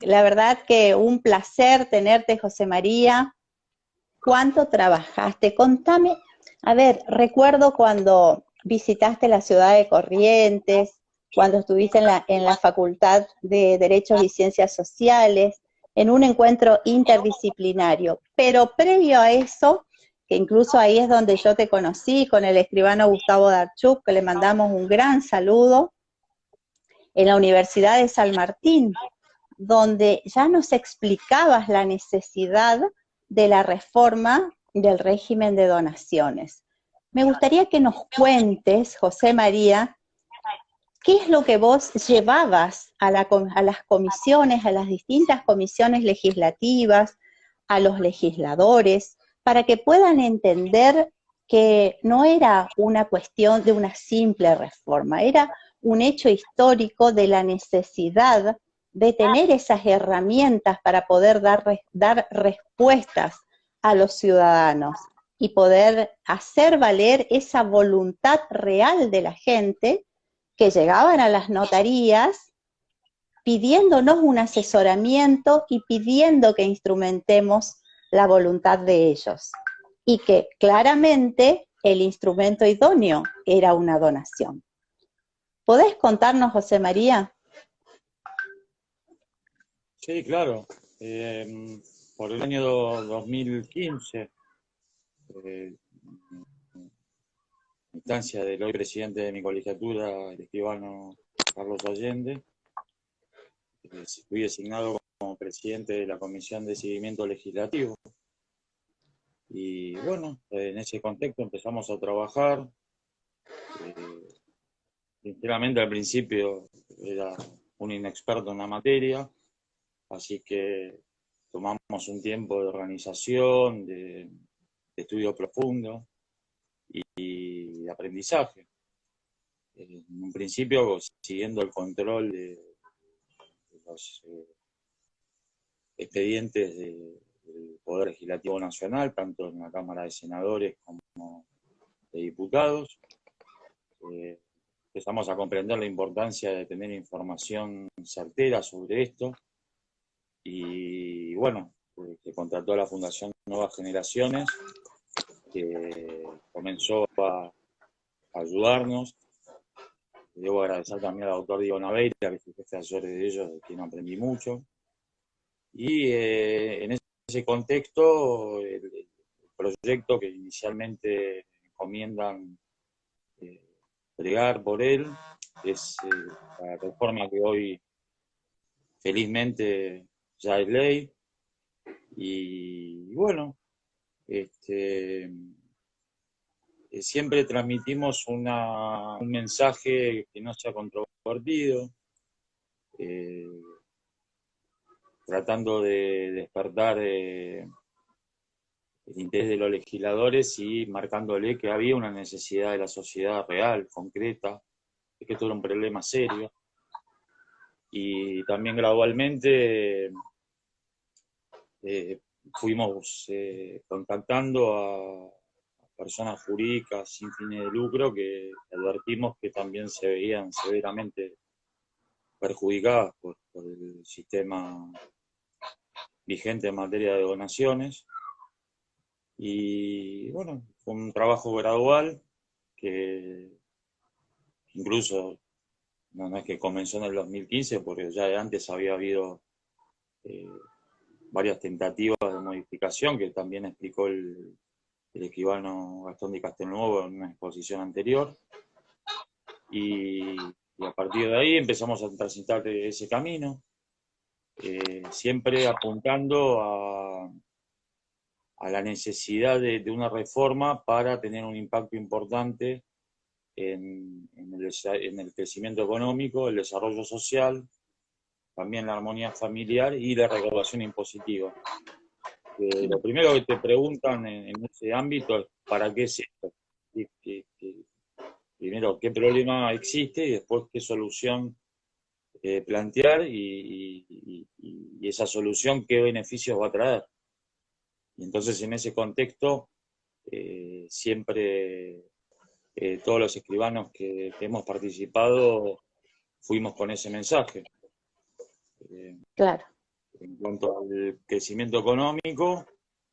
la verdad que un placer tenerte, José María. ¿Cuánto trabajaste? Contame, a ver, recuerdo cuando visitaste la ciudad de Corrientes, cuando estuviste en la Facultad de Derechos y Ciencias Sociales, en un encuentro interdisciplinario, pero previo a eso, que incluso ahí es donde yo te conocí, con el escribano Gustavo Darchuk, que le mandamos un gran saludo, en la Universidad de San Martín, donde ya nos explicabas la necesidad de la reforma del régimen de donaciones. Me gustaría que nos cuentes, José María, qué es lo que vos llevabas a las comisiones, a las distintas comisiones legislativas, a los legisladores, para que puedan entender que no era una cuestión de una simple reforma, era un hecho histórico de la necesidad de tener esas herramientas para poder dar respuestas a los ciudadanos y poder hacer valer esa voluntad real de la gente que llegaban a las notarías pidiéndonos un asesoramiento y pidiendo que instrumentemos la voluntad de ellos. Y que claramente el instrumento idóneo era una donación. ¿Podés contarnos, José María? Sí, claro. Por el año 2015, instancia del hoy presidente de mi colegiatura, el escribano Carlos Allende, fui designado como presidente de la Comisión de Seguimiento Legislativo. Y bueno, en ese contexto empezamos a trabajar. Sinceramente al principio era un inexperto en la materia, así que tomamos un tiempo de organización, de estudio profundo y de aprendizaje. En un principio siguiendo el control de los expedientes del Poder Legislativo Nacional, tanto en la Cámara de Senadores como de Diputados. Empezamos a comprender la importancia de tener información certera sobre esto y bueno, se contrató a la Fundación Nuevas Generaciones, que comenzó a ayudarnos. Debo agradecer también al doctor Diego Naveira, que es el jefe de asesores de ellos, de quien aprendí mucho. Y en ese contexto, el proyecto que inicialmente encomiendan bregar por él es la reforma que hoy felizmente ya es ley. Y bueno, siempre transmitimos un mensaje que no sea controvertido, tratando de despertar el interés de los legisladores y marcándole que había una necesidad de la sociedad real, concreta, de que esto era un problema serio. Y también gradualmente fuimos contactando a personas jurídicas sin fines de lucro que advertimos que también se veían severamente perjudicadas por el sistema vigente en materia de donaciones. Y bueno, fue un trabajo gradual que incluso no es que comenzó en el 2015, porque ya de antes había habido varias tentativas de modificación que también explicó el escribano Gastón de Castelnuovo en una exposición anterior. Y a partir de ahí empezamos a transitar ese camino, siempre apuntando a la necesidad de una reforma para tener un impacto importante en el crecimiento económico, el desarrollo social, también la armonía familiar y la recaudación impositiva. Lo primero que te preguntan en ese ámbito es ¿para qué es esto? Primero, ¿qué problema existe? Y después, ¿qué solución plantear? Y esa solución, ¿qué beneficios va a traer? Y entonces, en ese contexto, siempre todos los escribanos que hemos participado fuimos con ese mensaje. Claro. en cuanto al crecimiento económico,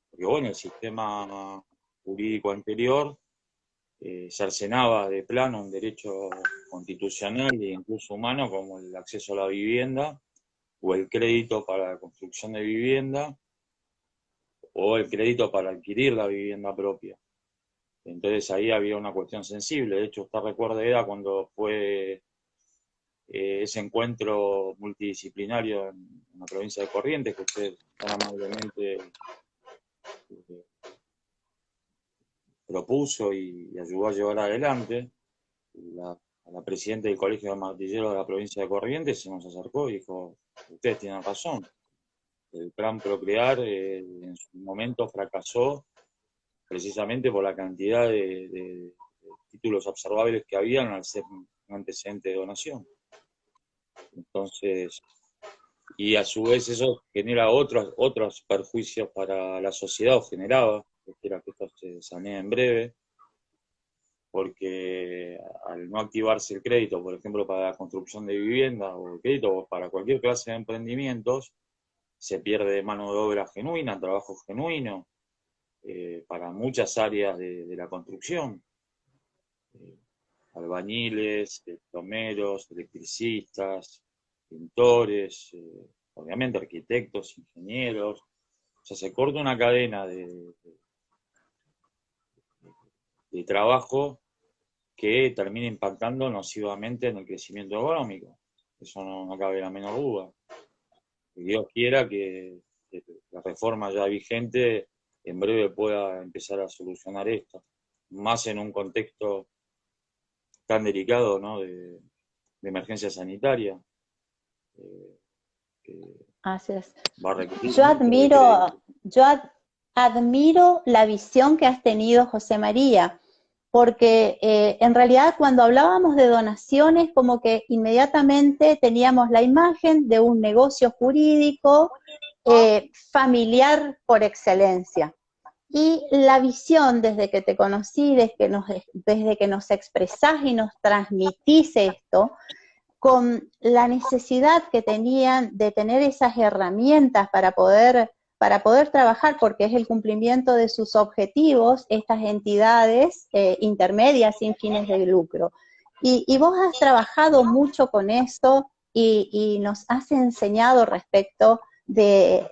porque bueno, el sistema jurídico anterior cercenaba de plano un derecho constitucional e incluso humano como el acceso a la vivienda o el crédito para la construcción de vivienda o el crédito para adquirir la vivienda propia. Entonces ahí había una cuestión sensible. De hecho, usted recuerda cuando fue ese encuentro multidisciplinario en la provincia de Corrientes, que usted tan amablemente propuso y ayudó a llevar adelante. A la presidenta del Colegio de Martilleros de la provincia de Corrientes se nos acercó y dijo, ustedes tienen razón, el plan Procrear en su momento fracasó precisamente por la cantidad de títulos observables que habían al ser un antecedente de donación. Entonces, y a su vez eso genera otros perjuicios para la sociedad, o generaba, espero que esto se sanee en breve, porque al no activarse el crédito, por ejemplo, para la construcción de vivienda o el crédito para cualquier clase de emprendimientos, se pierde mano de obra genuina, trabajo genuino, para muchas áreas de la construcción, eh, albañiles, plomeros, electricistas, pintores, obviamente arquitectos, ingenieros. O sea, se corta una cadena de trabajo que termina impactando nocivamente en el crecimiento económico. Eso no cabe la menor duda. Y Dios quiera que la reforma ya vigente en breve pueda empezar a solucionar esto, más en un contexto tan delicado, ¿no? de emergencia sanitaria, que Así es. va a requerir Yo mucho de crédito. admiro, admiro la visión que has tenido, José María, porque en realidad cuando hablábamos de donaciones, como que inmediatamente teníamos la imagen de un negocio jurídico familiar por excelencia. Y la visión desde que te conocí, desde que nos expresás y nos transmitís esto, con la necesidad que tenían de tener esas herramientas para poder trabajar, porque es el cumplimiento de sus objetivos, estas entidades intermedias sin fines de lucro. Y vos has trabajado mucho con eso y nos has enseñado respecto de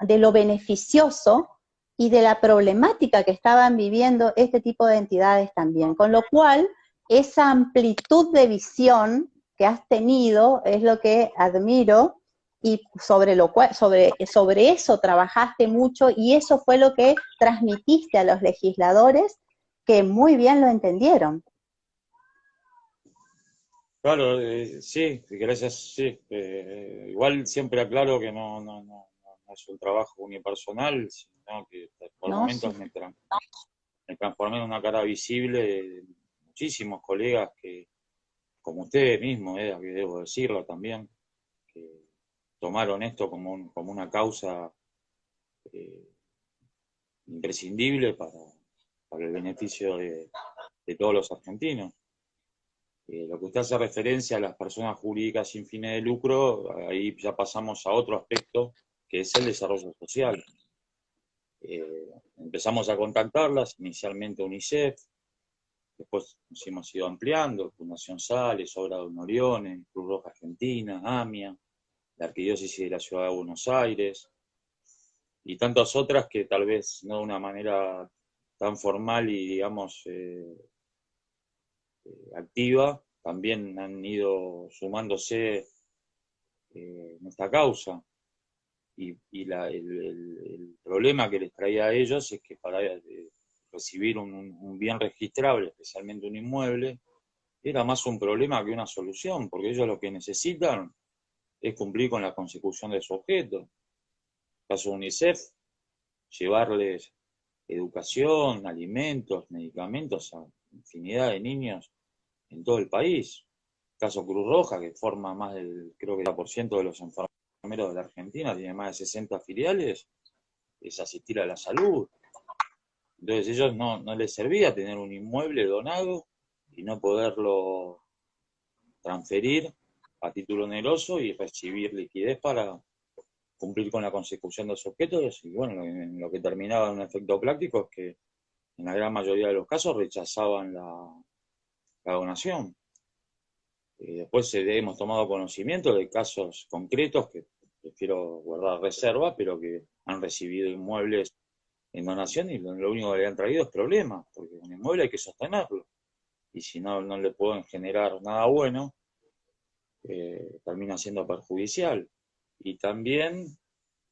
lo beneficioso y de la problemática que estaban viviendo este tipo de entidades también. Con lo cual, esa amplitud de visión que has tenido es lo que admiro y sobre eso trabajaste mucho y eso fue lo que transmitiste a los legisladores que muy bien lo entendieron. Claro, sí, gracias, sí. Igual siempre aclaro que no es un trabajo unipersonal, sino que por ¿No? momentos Sí. me transformé en una cara visible de muchísimos colegas que, como ustedes mismos, que debo decirlo también, que tomaron esto como una causa eh, imprescindible para el beneficio de todos los argentinos. Lo que usted hace referencia a las personas jurídicas sin fines de lucro, ahí ya pasamos a otro aspecto, que es el desarrollo social. Empezamos a contactarlas, inicialmente UNICEF, después nos hemos ido ampliando, Fundación Sales, Obra de Orione, Cruz Roja Argentina, AMIA, la Arquidiócesis de la Ciudad de Buenos Aires, y tantas otras que tal vez no de una manera tan formal y, digamos, activa, también han ido sumándose en esta causa. El problema que les traía a ellos es que para recibir un bien registrable, especialmente un inmueble, era más un problema que una solución, porque ellos lo que necesitan es cumplir con la consecución de su objeto. En el caso de UNICEF, llevarles educación, alimentos, medicamentos a infinidad de niños en todo el país. Caso Cruz Roja, que forma más del, creo que el 30% de los enfermeros de la Argentina, tiene más de 60 filiales, es asistir a la salud. Entonces ellos no les servía tener un inmueble donado y no poderlo transferir a título oneroso y recibir liquidez cumplir con la consecución de los objetos, y bueno, lo que terminaba en un efecto práctico es que en la gran mayoría de los casos rechazaban la donación. Después hemos tomado conocimiento de casos concretos que prefiero guardar reserva, pero que han recibido inmuebles en donación y lo único que le han traído es problemas, porque un inmueble hay que sostenerlo. Y si no, no le pueden generar nada bueno, termina siendo perjudicial. Y también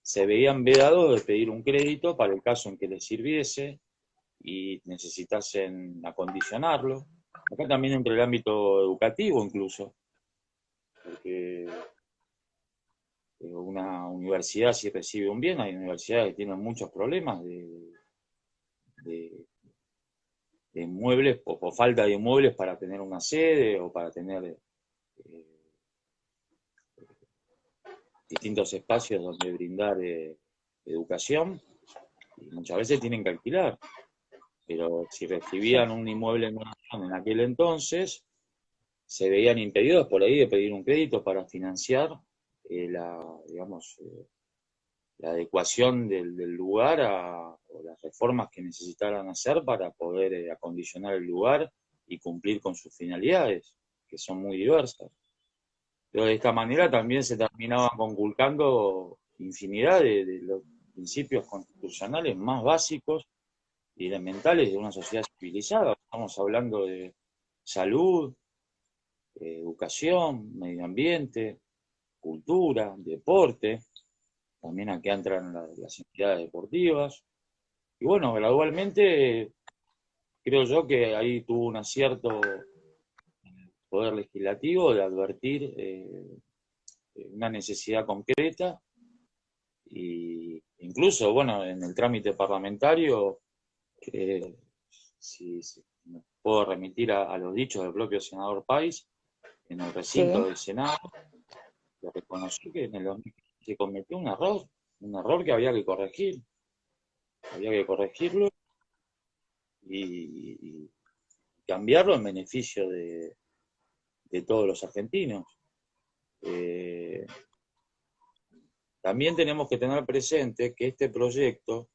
se veían vedados de pedir un crédito para el caso en que les sirviese y necesitasen acondicionarlo. Acá también entre el ámbito educativo incluso, porque una universidad si recibe un bien, hay universidades que tienen muchos problemas de, de inmuebles, o falta de inmuebles para tener una sede o para tener distintos espacios donde brindar educación, y muchas veces tienen que alquilar. Pero si recibían un inmueble en donación en aquel entonces, se veían impedidos por ahí de pedir un crédito para financiar digamos, la adecuación del lugar o las reformas que necesitaran hacer para poder acondicionar el lugar y cumplir con sus finalidades, que son muy diversas. Pero de esta manera también se terminaban conculcando infinidad de los principios constitucionales más básicos y elementales de una sociedad civilizada. Estamos hablando de salud, educación, medio ambiente, cultura, deporte, también aquí entran las entidades deportivas. Y bueno, gradualmente creo yo que ahí tuvo un acierto poder legislativo de advertir una necesidad concreta, y incluso, bueno, en el trámite parlamentario, si me puedo remitir a los dichos del propio senador País, en el recinto del Senado, le reconoció que en el 2015 se cometió un error que había que corregirlo y cambiarlo en beneficio de todos los argentinos. También tenemos que tener presente que este proyecto,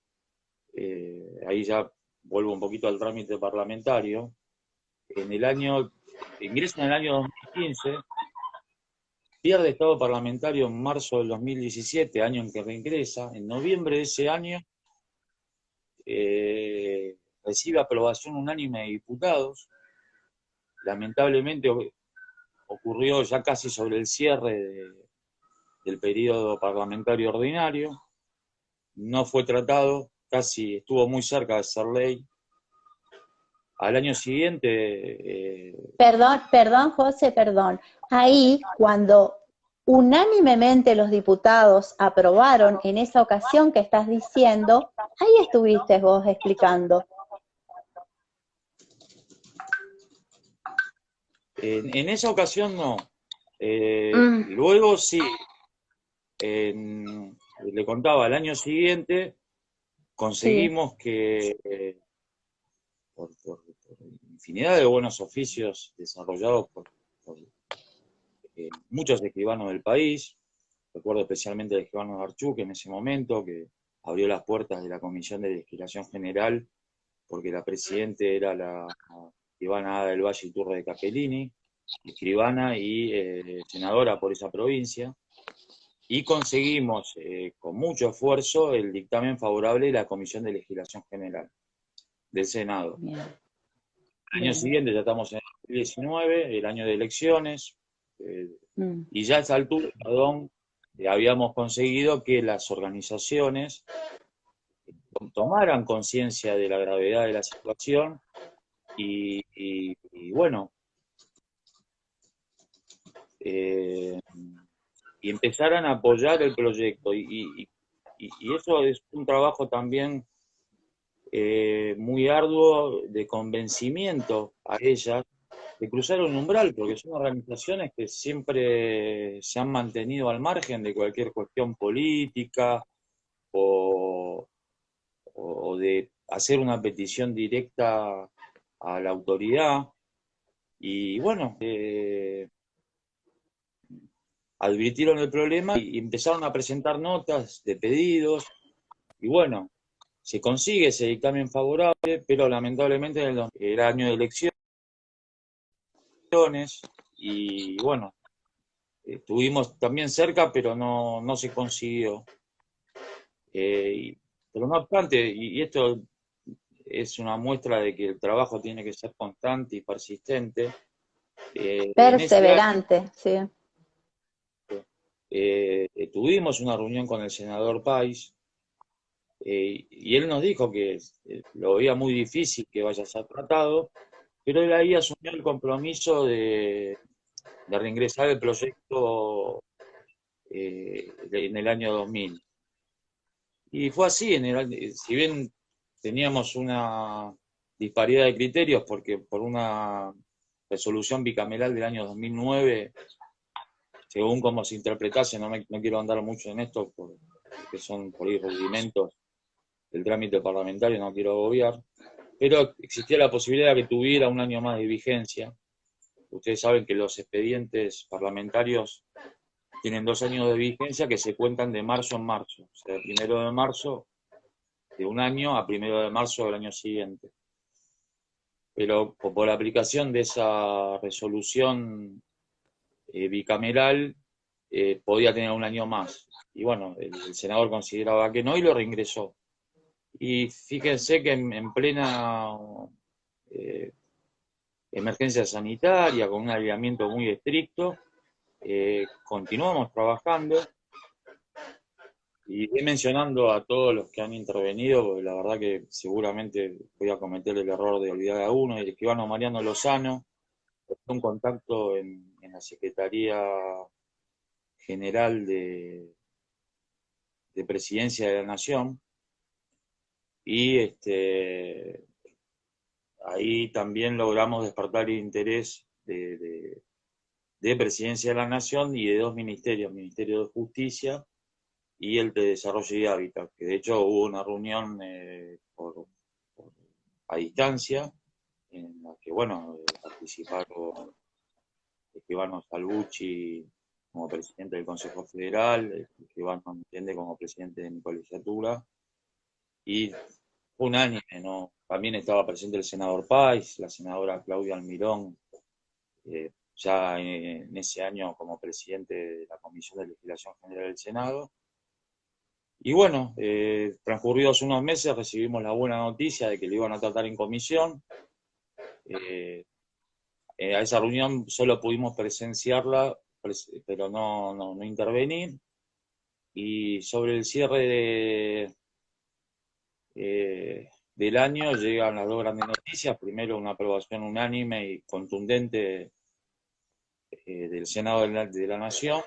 ahí ya vuelvo un poquito al trámite parlamentario, ingresa en el año 2015, pierde estado parlamentario en marzo del 2017, año en que reingresa. En noviembre de ese año recibe aprobación unánime de diputados. Lamentablemente ocurrió ya casi sobre el cierre del periodo parlamentario ordinario, no fue tratado, casi estuvo muy cerca de ser ley. Al año siguiente... Perdón, José, perdón. Ahí, cuando unánimemente los diputados aprobaron en esa ocasión que estás diciendo, ahí estuviste vos explicando. En esa ocasión no. Luego sí. Le contaba, al año siguiente conseguimos que, por infinidad de buenos oficios desarrollados por muchos escribanos del país, recuerdo especialmente al escribano Garchú, que en ese momento que abrió las puertas de la Comisión de Legislación General, porque la presidente era la escribana Ada del Valle Iturre de Capellini, escribana y senadora por esa provincia, y conseguimos con mucho esfuerzo el dictamen favorable de la Comisión de Legislación General del Senado. Bien. El año siguiente, ya estamos en el 2019, el año de elecciones, y ya a esa altura, habíamos conseguido que las organizaciones tomaran conciencia de la gravedad de la situación y bueno, y empezaran a apoyar el proyecto. Y eso es un trabajo también muy arduo de convencimiento a ellas de cruzar un umbral, porque son organizaciones que siempre se han mantenido al margen de cualquier cuestión política o de hacer una petición directa a la autoridad. Y bueno, advirtieron el problema y empezaron a presentar notas de pedidos, y bueno, se consigue ese dictamen favorable, pero lamentablemente era año de elecciones, y bueno, estuvimos también cerca, pero no se consiguió. Pero no obstante, y esto es una muestra de que el trabajo tiene que ser constante y persistente. En ese año Perseverante, sí. tuvimos una reunión con el senador Pais, y él nos dijo que lo veía muy difícil que vaya a ser tratado, pero él ahí asumió el compromiso de reingresar el proyecto en el año 2000. Y fue así, si bien teníamos una disparidad de criterios, porque por una resolución bicameral del año 2009, según cómo se interpretase, no quiero andar mucho en esto, porque son por ahí rudimentos del trámite parlamentario, no quiero agobiar, pero existía la posibilidad de que tuviera un año más de vigencia. Ustedes saben que los expedientes parlamentarios tienen 2 años de vigencia que se cuentan de marzo en marzo, o sea, el 1 de marzo de un año a 1 de marzo del año siguiente. Pero por la aplicación de esa resolución bicameral, podía tener un año más. Y bueno, el senador consideraba que no y lo reingresó. Y fíjense que en plena emergencia sanitaria, con un aislamiento muy estricto, continuamos trabajando. Y voy mencionando a todos los que han intervenido, porque la verdad que seguramente voy a cometer el error de olvidar a uno, el escribano Mariano Lozano, un contacto en la Secretaría General de Presidencia de la Nación, y ahí también logramos despertar el interés de Presidencia de la Nación y de dos ministerios, Ministerio de Justicia y el de Desarrollo y Hábitat, que de hecho hubo una reunión a distancia, en la que, bueno, participaron Escribano Salvucci como presidente del Consejo Federal, Escribano Entiende como presidente de mi colegiatura, y fue unánime, ¿no? También estaba presente el senador Pais, la senadora Claudia Almirón, ya en ese año como presidente de la Comisión de Legislación General del Senado. Y bueno, transcurridos unos meses recibimos la buena noticia de que lo iban a tratar en comisión. A esa reunión solo pudimos presenciarla, pero no intervenir. Y sobre el cierre del año llegan las dos grandes noticias. Primero, una aprobación unánime y contundente del Senado de la Nación,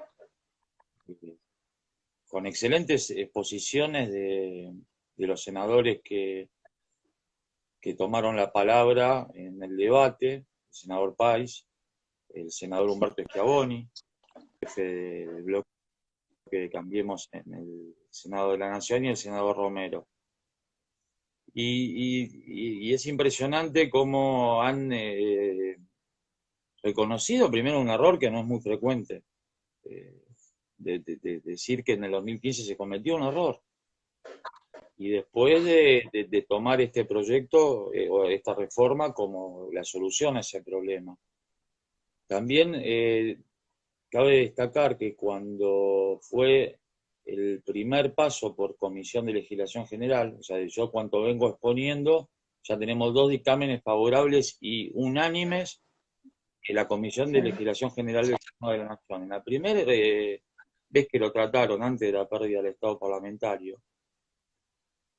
con excelentes exposiciones de los senadores que tomaron la palabra en el debate: el senador Pais, el senador Humberto Schiavoni, jefe del bloque de Cambiemos en el Senado de la Nación, y el senador Romero. Y es impresionante cómo han reconocido primero un error que no es muy frecuente, de decir que en el 2015 se cometió un error. Y después de tomar este proyecto o esta reforma como la solución a ese problema. También cabe destacar que cuando fue el primer paso por Comisión de Legislación General, o sea, yo cuanto vengo exponiendo, ya tenemos 2 dictámenes favorables y unánimes en la Comisión de Legislación General del Senado de la Nación. En la primera vez que lo trataron, antes de la pérdida del Estado parlamentario,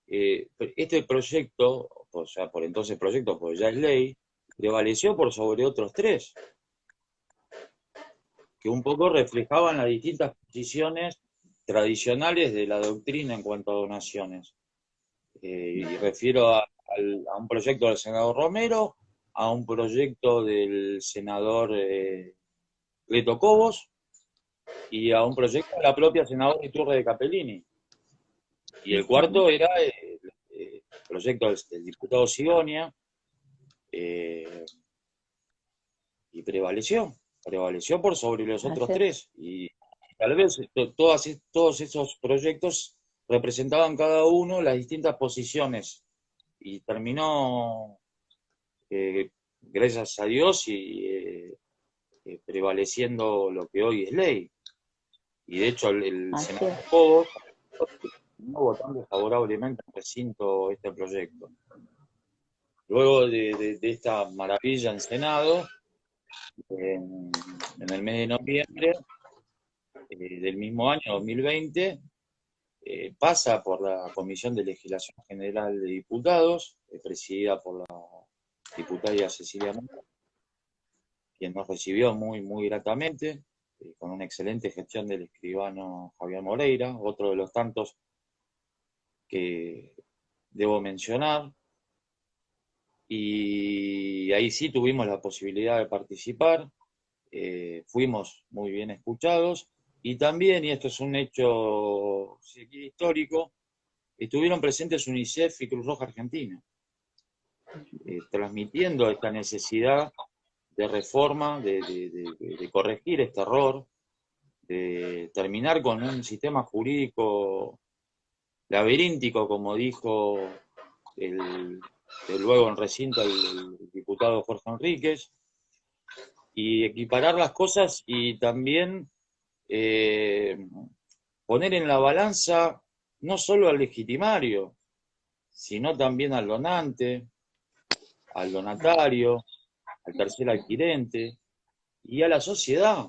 este proyecto, o sea, por entonces proyecto, pues ya es ley, prevaleció por sobre otros 3, que un poco reflejaban las distintas posiciones tradicionales de la doctrina en cuanto a donaciones. Y refiero a un proyecto del senador Romero, a un proyecto del senador Leto Cobos, y a un proyecto de la propia senadora Iturre de Capellini. Y el cuarto era el proyecto del diputado Sidonia, y prevaleció por sobre los otros 3. Y tal vez todos esos proyectos representaban cada uno las distintas posiciones y terminó, gracias a Dios, prevaleciendo lo que hoy es ley. Y de hecho el Así Senado es. terminó votando favorablemente al recinto este proyecto. Luego de esta maravilla en Senado, en el mes de noviembre del mismo año, 2020, pasa por la Comisión de Legislación General de Diputados, presidida por la diputada Cecilia Morán, quien nos recibió muy, muy gratamente, con una excelente gestión del escribano Javier Moreira, otro de los tantos que debo mencionar. Y ahí sí tuvimos la posibilidad de participar, fuimos muy bien escuchados, y también, y esto es un hecho histórico, estuvieron presentes UNICEF y Cruz Roja Argentina, transmitiendo esta necesidad de reforma, de corregir este error, de terminar con un sistema jurídico laberíntico, como dijo luego en recinto el diputado Jorge Enríquez, y equiparar las cosas y también poner en la balanza no solo al legitimario, sino también al donante, al donatario, al tercer adquirente y a la sociedad,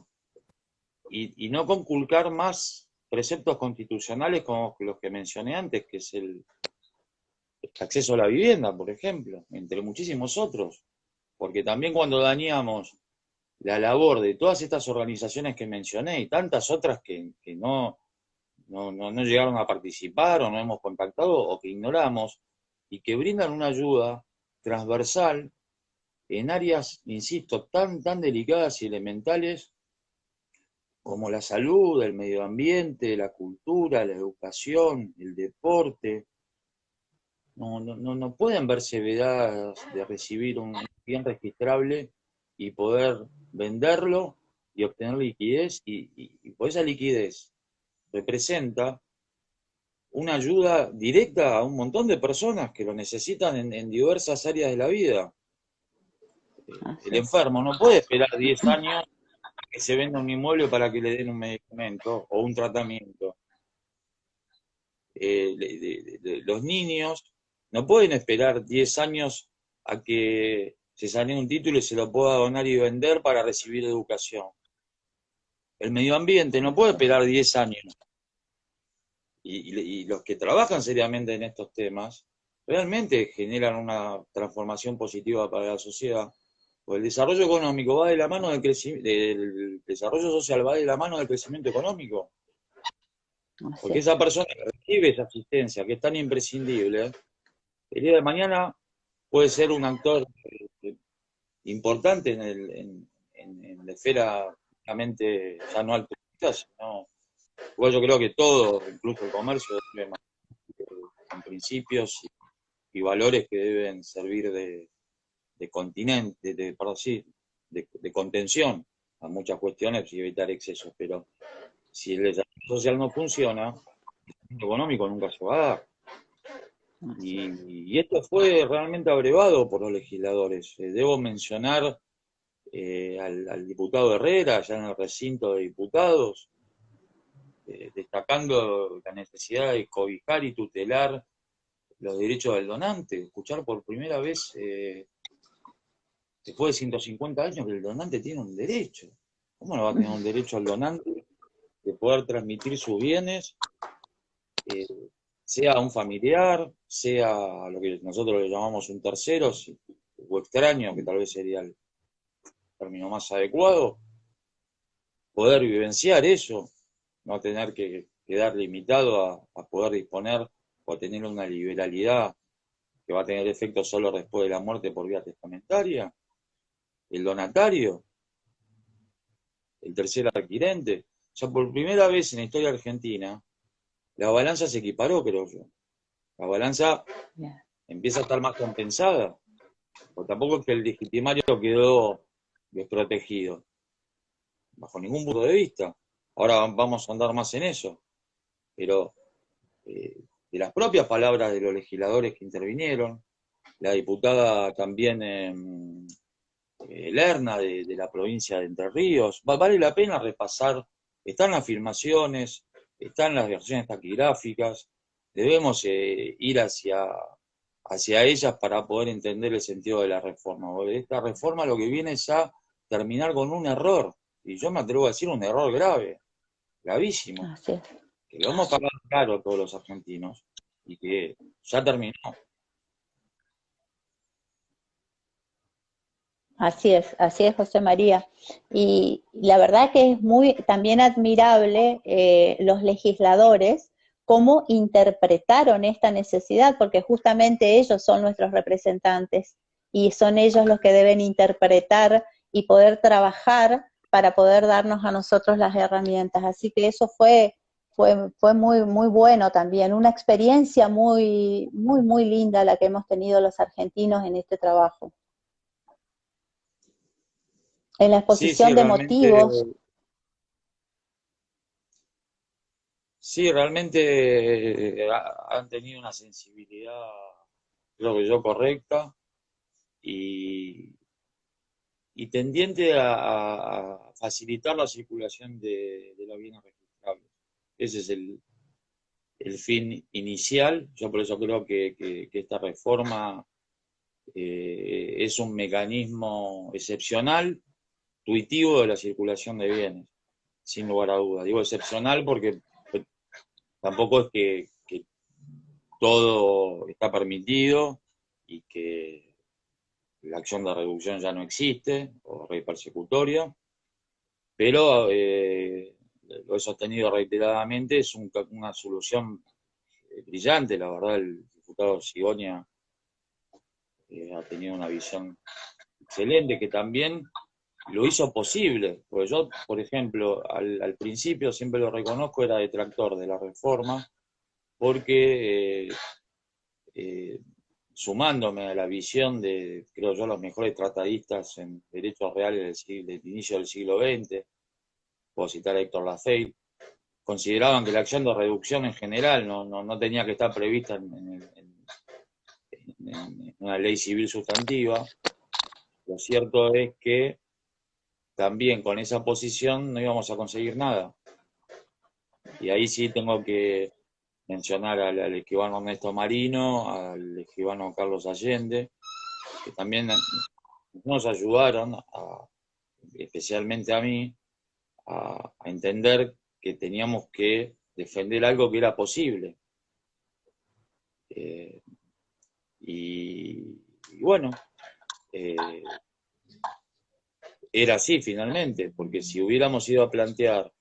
y no conculcar más preceptos constitucionales como los que mencioné antes, que es el acceso a la vivienda, por ejemplo, entre muchísimos otros, porque también cuando dañamos la labor de todas estas organizaciones que mencioné y tantas otras que no llegaron a participar o no hemos contactado o que ignoramos, y que brindan una ayuda transversal en áreas, insisto, tan delicadas y elementales como la salud, el medio ambiente, la cultura, la educación, el deporte. No pueden verse vedadas de recibir un bien registrable y poder venderlo y obtener liquidez, y por esa liquidez representa una ayuda directa a un montón de personas que lo necesitan en diversas áreas de la vida. El Así es. enfermo no puede esperar 10 años que se venda un inmueble para que le den un medicamento o un tratamiento. Los niños no pueden esperar 10 años a que se sane un título y se lo pueda donar y vender para recibir educación. El medio ambiente no puede esperar 10 años. Y los que trabajan seriamente en estos temas realmente generan una transformación positiva para la sociedad. Pues el desarrollo económico va de la mano del crecimiento, el desarrollo social va de la mano del crecimiento económico. Así Porque es. esa persona que recibe esa asistencia, que es tan imprescindible, el día de mañana puede ser un actor importante en la esfera, obviamente, ya no altruista, sino, igual yo creo que todo, incluso el comercio, debe con principios y valores que deben servir de continente, de contención a muchas cuestiones y evitar excesos. Pero si el desarrollo social no funciona, el económico nunca se va a dar. Y esto fue realmente abrevado por los legisladores. Debo mencionar al diputado Herrera, ya en el recinto de diputados, destacando la necesidad de cobijar y tutelar los derechos del donante, escuchar por primera vez, después de 150 años, que el donante tiene un derecho. ¿Cómo no va a tener un derecho al donante de poder transmitir sus bienes, sea a un familiar, sea a lo que nosotros le llamamos un tercero, o extraño, que tal vez sería el término más adecuado, poder vivenciar eso, no tener que quedar limitado a poder disponer o a tener una liberalidad que va a tener efecto solo después de la muerte por vía testamentaria? El donatario, el tercer adquirente. O sea, por primera vez en la historia argentina, la balanza se equiparó, creo yo. La balanza empieza a estar más compensada. Porque tampoco es que el legitimario quedó desprotegido, bajo ningún punto de vista. ahora vamos a andar más en eso, pero de las propias palabras de los legisladores que intervinieron, la diputada también Lerna de la provincia de Entre Ríos, vale la pena repasar, están las afirmaciones, están las versiones taquigráficas, debemos ir hacia ellas para poder entender el sentido de la reforma. Esta reforma lo que viene es a terminar con un error, y yo me atrevo a decir un error grave, gravísimo, Así es. que lo hemos pagado caro todos los argentinos, y que ya terminó. Así es, José María. Y la verdad que es muy también admirable los legisladores cómo interpretaron esta necesidad, porque justamente ellos son nuestros representantes y son ellos los que deben interpretar y poder trabajar para poder darnos a nosotros las herramientas. Así que eso fue muy, muy bueno también, una experiencia muy, muy, muy linda la que hemos tenido los argentinos en este trabajo. En la Sí, sí, exposición de realmente, motivos. sí, realmente han tenido una sensibilidad, creo que yo, correcta y, y tendiente a facilitar la circulación de los bienes registrables. Ese es el fin inicial. Yo por eso creo que esta reforma es un mecanismo excepcional, intuitivo de la circulación de bienes, sin lugar a dudas. Digo excepcional porque tampoco es que todo está permitido y que la acción de reducción ya no existe, o rey persecutoria, pero lo he sostenido reiteradamente, es una solución brillante, la verdad, el diputado Sigonia ha tenido una visión excelente que también lo hizo posible, porque yo, por ejemplo, al principio, siempre lo reconozco, era detractor de la reforma, porque eh, sumándome a la visión de, creo yo, los mejores tratadistas en derechos reales del inicio del siglo XX, puedo citar a Héctor Lafay, consideraban que la acción de reducción en general no tenía que estar prevista en una ley civil sustantiva. Lo cierto es que también con esa posición no íbamos a conseguir nada. Y ahí sí tengo que mencionar al escribano Ernesto Marino, al escribano Carlos Allende, que también nos ayudaron, especialmente a mí, a entender que teníamos que defender algo que era posible. Eh, y bueno, eh, era así finalmente, porque si hubiéramos ido a plantear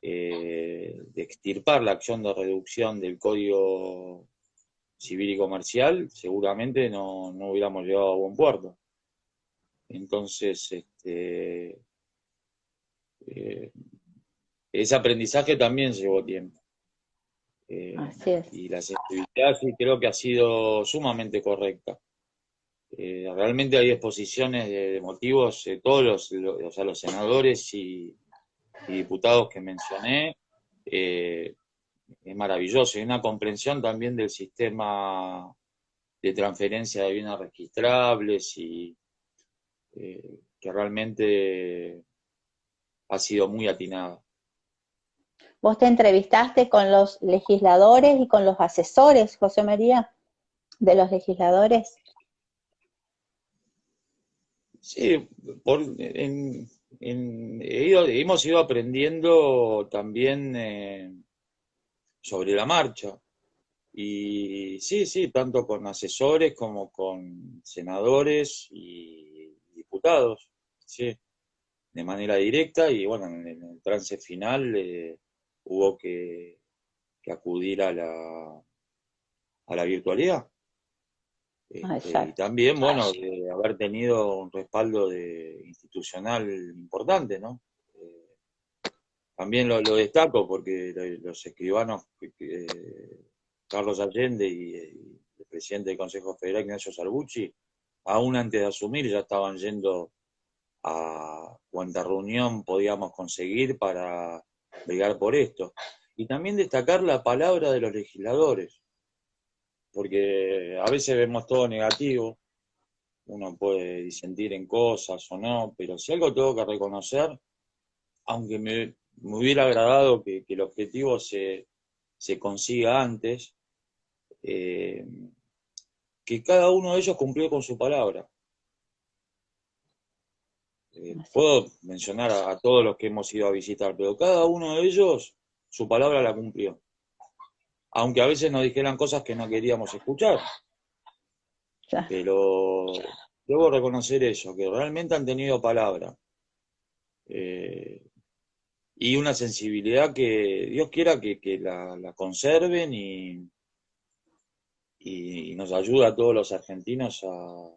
de extirpar la acción de reducción del Código Civil y Comercial, seguramente no hubiéramos llegado a buen puerto. Entonces, ese aprendizaje también llevó tiempo. Así es. Y la sensibilidad sí creo que ha sido sumamente correcta. Realmente hay exposiciones de motivos, todos o sea, los senadores y diputados que mencioné, es maravilloso. Hay una comprensión también del sistema de transferencia de bienes registrables y que realmente ha sido muy atinada. Vos te entrevistaste con los legisladores y con los asesores, José María, de los legisladores. Sí, hemos ido aprendiendo también sobre la marcha. Y sí, sí, tanto con asesores como con senadores y diputados, sí, de manera directa. Y bueno, en el trance final hubo que acudir a la virtualidad. Y Exacto. también, bueno, de haber tenido un respaldo institucional importante, ¿no? También lo destaco porque los escribanos, Carlos Allende y el presidente del Consejo Federal, Ignacio Sarbucci, aún antes de asumir ya estaban yendo a cuanta reunión podíamos conseguir para bregar por esto. Y también destacar la palabra de los legisladores, porque a veces vemos todo negativo, uno puede disentir en cosas o no, pero si algo tengo que reconocer, aunque me hubiera agradado que el objetivo se consiga antes, eh, que cada uno de ellos cumplió con su palabra. Puedo mencionar a todos los que hemos ido a visitar, pero cada uno de ellos su palabra la cumplió. Aunque a veces nos dijeran cosas que no queríamos escuchar. Pero debo reconocer eso, que realmente han tenido palabra. Y una sensibilidad que Dios quiera que la conserven y nos ayuda a todos los argentinos a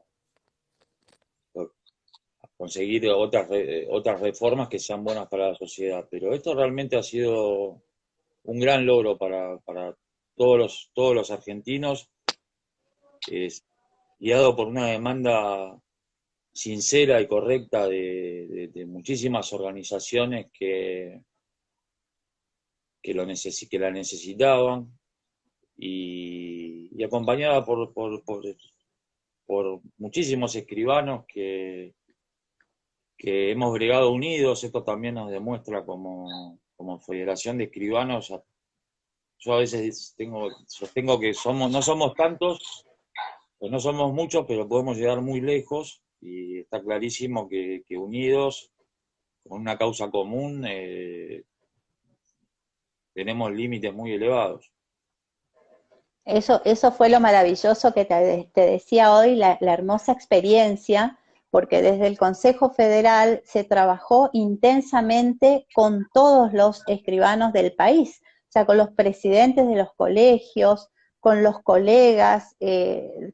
conseguir otras reformas que sean buenas para la sociedad. Pero esto realmente ha sido un gran logro para todos los argentinos, guiado por una demanda sincera y correcta de muchísimas organizaciones que la necesitaban y acompañada por muchísimos escribanos que hemos bregado unidos. Esto también nos demuestra como Federación de Escribanos. Yo a veces sostengo que no somos tantos, pues no somos muchos, pero podemos llegar muy lejos y está clarísimo que unidos, con una causa común, tenemos límites muy elevados. Eso fue lo maravilloso que te decía hoy, la hermosa experiencia, porque desde el Consejo Federal se trabajó intensamente con todos los escribanos del país, o sea, con los presidentes de los colegios, con los colegas,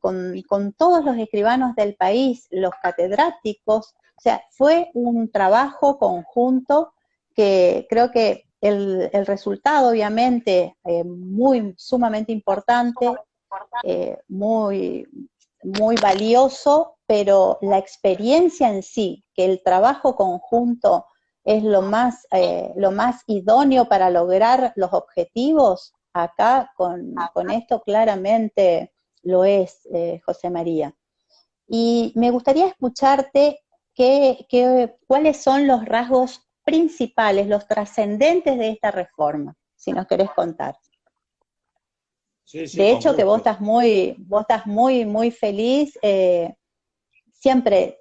con todos los escribanos del país, los catedráticos, o sea, fue un trabajo conjunto que creo que el resultado, obviamente, sumamente importante, muy, muy valioso, pero la experiencia en sí, que el trabajo conjunto es lo más idóneo para lograr los objetivos, acá con esto claramente lo es, José María. Y me gustaría escucharte cuáles son los rasgos principales, los trascendentes de esta reforma, si nos querés contar. Sí, sí, De con hecho, que vos gusto. estás muy, muy feliz, siempre,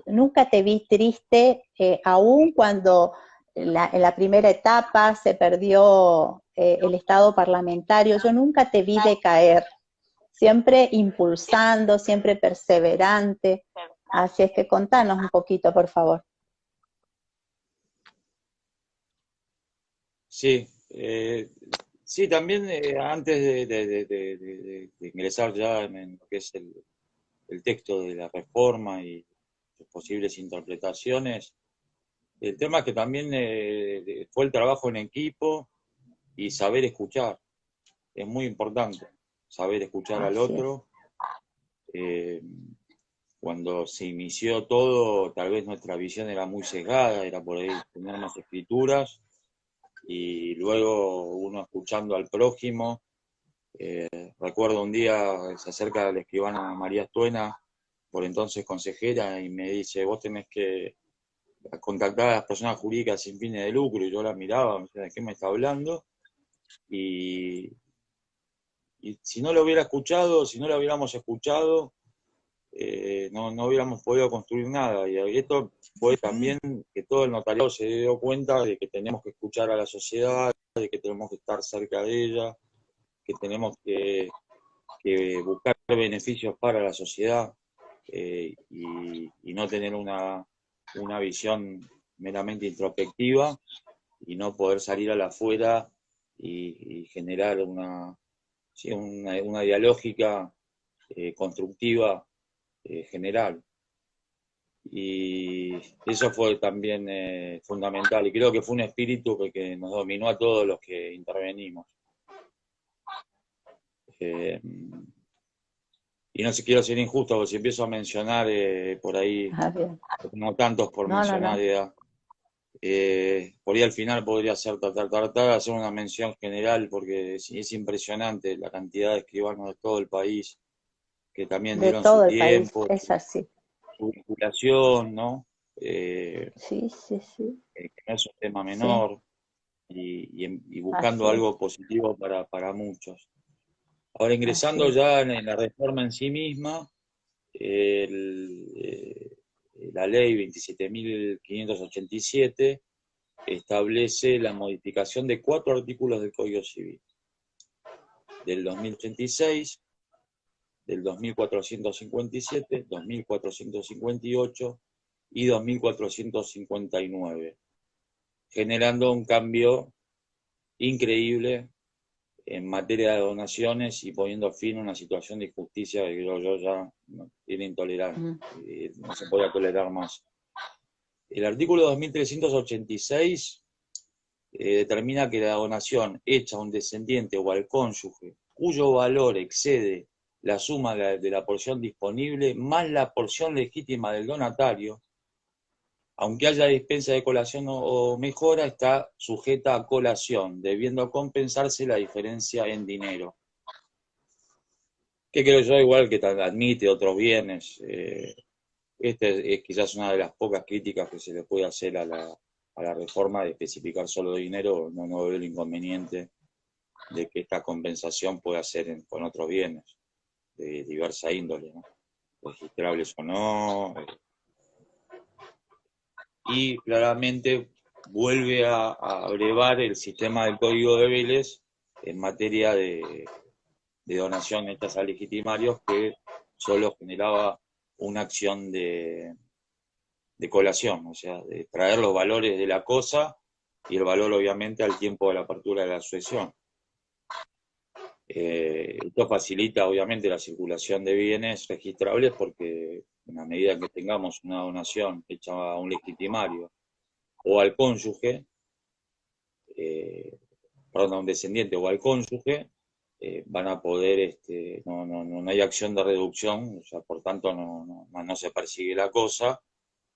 nunca te vi triste, aún cuando en la primera etapa se perdió el Estado parlamentario, yo nunca te vi decaer, siempre impulsando, siempre perseverante. Así es que contanos un poquito, por favor. Sí, sí, también antes de ingresar ya en lo que es el texto de la reforma y sus posibles interpretaciones, el tema es que también fue el trabajo en equipo y saber escuchar. Es muy importante saber escuchar al Así es. otro. Eh, Cuando se inició todo, tal vez nuestra visión era muy sesgada, era por ahí tener más escrituras, y luego uno escuchando al prójimo. Recuerdo un día se acerca la escribana María Estuena, por entonces consejera, y me dice: vos tenés que contactar a las personas jurídicas sin fines de lucro. Y yo la miraba, me decía: ¿de qué me está hablando? Y, y si no lo hubiera escuchado, si no lo hubiéramos escuchado, no hubiéramos podido construir nada. Y esto fue también que todo el notariado se dio cuenta de que tenemos que escuchar a la sociedad, de que tenemos que estar cerca de ella, que tenemos que buscar beneficios para la sociedad, y no tener una visión meramente introspectiva y no poder salir a la afuera y generar una dialógica constructiva general. Y eso fue también fundamental, y creo que fue un espíritu que nos dominó a todos los que intervenimos. Y no sé, quiero ser injusto, porque si empiezo a mencionar por ahí, no tantos por No, no, mencionar, no. Por ahí al final podría ser hacer una mención general, porque es impresionante la cantidad de escribanos de todo el país que también De dieron su todo el país, tiempo, es así. su vinculación, ¿no? Eh, Sí, sí, sí, que no es un tema sí, menor, y buscando así es. algo positivo para muchos. Ahora, Así ingresando es. ya en la reforma en sí misma, la ley 27.587 establece la modificación de 4 artículos del Código Civil, del 2086, del 2457, 2458 y 2459, generando un cambio increíble en materia de donaciones y poniendo fin a una situación de injusticia que creo yo ya era intolerable, Mm. no se podía tolerar más. El artículo 2386 determina que la donación hecha a un descendiente o al cónyuge cuyo valor excede la suma de la porción disponible más la porción legítima del donatario, aunque haya dispensa de colación o mejora, está sujeta a colación, debiendo compensarse la diferencia en dinero. Que creo yo, igual que admite otros bienes. Este es quizás una de las pocas críticas que se le puede hacer a la reforma, de especificar solo dinero. No veo el inconveniente de que esta compensación pueda ser con otros bienes de diversa índole, ¿no? Registrables o no. Y claramente vuelve a abrevar el sistema del Código de Vélez en materia de donación hechas a legitimarios, que solo generaba una acción de colación, o sea, de traer los valores de la cosa y el valor obviamente al tiempo de la apertura de la sucesión. Esto facilita obviamente la circulación de bienes registrables, porque en la medida que tengamos una donación hecha a un legitimario o al cónyuge, perdón, a un descendiente o al cónyuge, van a poder, no hay acción de reducción, o sea, por tanto no se persigue la cosa,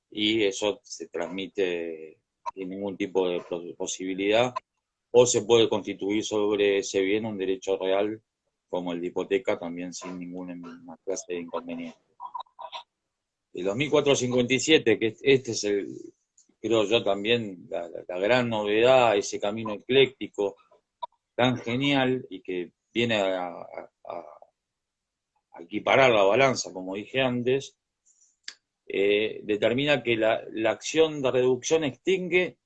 y eso se transmite sin ningún tipo de posibilidad, o se puede constituir sobre ese bien un derecho real como el de hipoteca, también sin ninguna clase de inconveniente. El 2457, que este es creo yo también, la gran novedad, ese camino ecléctico tan genial y que viene a equiparar la balanza, como dije antes, determina que la acción de reducción extingue